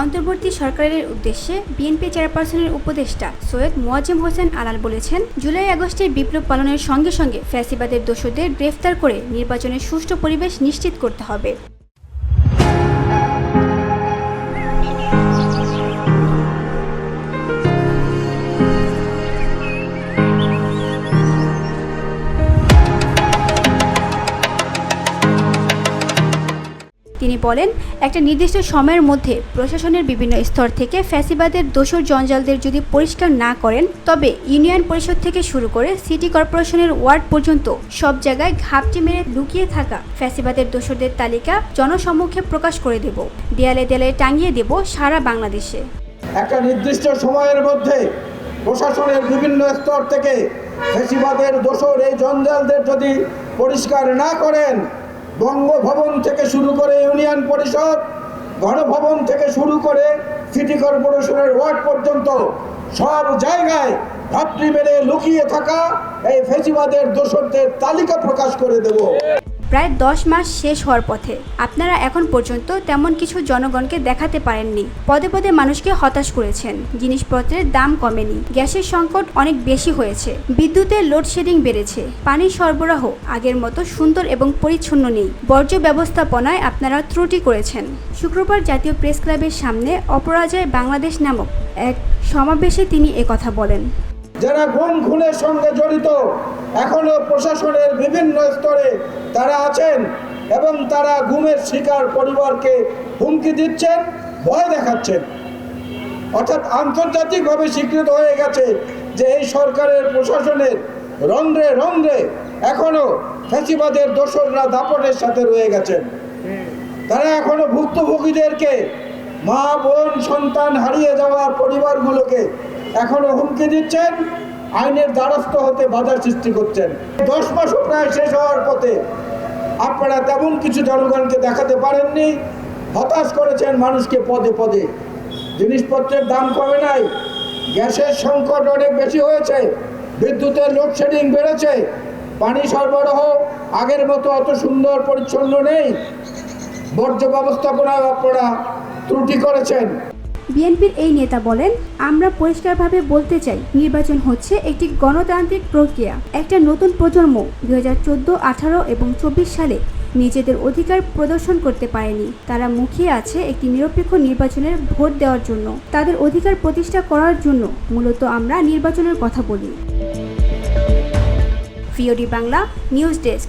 অন্তর্বর্তী সরকারের উদ্দেশ্যে বিএনপি চেয়ারপারসনের উপদেষ্টা সৈয়দ মোয়াজ্জেম হোসেন আলাল বলেছেন, জুলাই আগস্টের বিপ্লব পালনের সঙ্গে সঙ্গে ফ্যাসিবাদের দোষরদের গ্রেফতার করে নির্বাচনের সুষ্ঠু পরিবেশ নিশ্চিত করতে হবে। তিনি বলেন, একটা নির্দিষ্ট সময়ের মধ্যে প্রশাসনের বিভিন্ন স্তর থেকে ফ্যাসিবাদের দোষর জঞ্জালদের যদি পরিষ্কার না করেন, তবে ইউনিয়ন পরিষদ থেকে শুরু করে সিটি কর্পোরেশনের ওয়ার্ড পর্যন্ত সব জায়গায় ঘাপটি মেরে লুকিয়ে থাকা ফ্যাসিবাদের দোষরদের তালিকা জনসম্মুখে প্রকাশ করে দেব, দেয়ালে দেয়ালে টাঙিয়ে দেব সারা বাংলাদেশে। একটা নির্দিষ্ট সময়ের মধ্যে প্রশাসনের বিভিন্ন স্তর থেকে ফ্যাসিবাদের দোষর এই জঞ্জালদের যদি পরিষ্কার না করেন, বঙ্গভবন থেকে শুরু করে ইউনিয়ন পরিষদ, গণভবন থেকে শুরু করে সিটি কর্পোরেশনের ওয়ার্ড পর্যন্ত সব জায়গায় ঘাপটি মেরে লুকিয়ে থাকা এই ফ্যাসিবাদের দোষরদের তালিকা প্রকাশ করে দেব। প্রায় 10 মাস শেষ হওয়ার পথে আপনারা এখন পর্যন্ত তেমন কিছু জনগণকে দেখাতে পারেননি। পদে পদে মানুষকে হতাশ করেছেন, জিনিসপত্রের দাম কমেনি, গ্যাসের সংকট অনেক বেশি হয়েছে, বিদ্যুতের লোডশেডিং বেড়েছে, পানির সরবরাহ আগের মতো সুন্দর এবং পরিচ্ছন্ন নেই, বর্জ্য ব্যবস্থাপনায় আপনারা ত্রুটি করেছেন। শুক্রবার জাতীয় প্রেস ক্লাবের সামনে অপরাজয় বাংলাদেশ নামক এক সমাবেশে তিনি একথা বলেন। যারা গুম খুনের সঙ্গে জড়িত এখনো প্রশাসনের বিভিন্ন স্তরে তারা আছেন এবং তারা গুমের শিকার পরিবারকে হুমকি দিচ্ছেন, ভয় দেখাচ্ছেন। অর্থাৎ আন্তর্জাতিকভাবে স্বীকৃত হয়ে গেছে যে এই সরকারের প্রশাসনের রন্ধ্রে রন্ধ্রে এখনো ফ্যাসিবাদের দোসররা দাপটের সাথে রয়ে গেছেন। তারা এখনো ভুক্তভোগীদেরকে, মা বোন সন্তান হারিয়ে যাওয়ার পরিবারগুলোকে এখনো হুমকি দিচ্ছেন, আইনের দ্বারস্থ হতে বাধা সৃষ্টি করছেন। 10 মাসও প্রায় শেষ হওয়ার পথে আপনারা তেমন কিছু জনগণকে দেখাতে পারেননি, হতাশ করেছেন মানুষকে পদে পদে। জিনিসপত্রের দাম কমে নাই, গ্যাসের সংকট অনেক বেশি হয়েছে, বিদ্যুতের লোডশেডিং বেড়েছে, পানি সরবরাহ আগের মতো অত সুন্দর পরিচ্ছন্ন নেই, বর্জ্য ব্যবস্থাপনায় আপনারা ত্রুটি করেছেন। বিএনপির এই নেতা বলেন, আমরা পরিষ্কারভাবে বলতে চাই, নির্বাচন হচ্ছে একটি গণতান্ত্রিক প্রক্রিয়া। একটা নতুন প্রজন্ম 2014, 18 এবং 24 সালে নিজেদের অধিকার প্রদর্শন করতে পারেনি। তারা মুখিয়ে আছে একটি নিরপেক্ষ নির্বাচনের ভোট দেওয়ার জন্য। তাদের অধিকার প্রতিষ্ঠা করার জন্য মূলত আমরা নির্বাচনের কথা বলি। VOD Bangla news desk.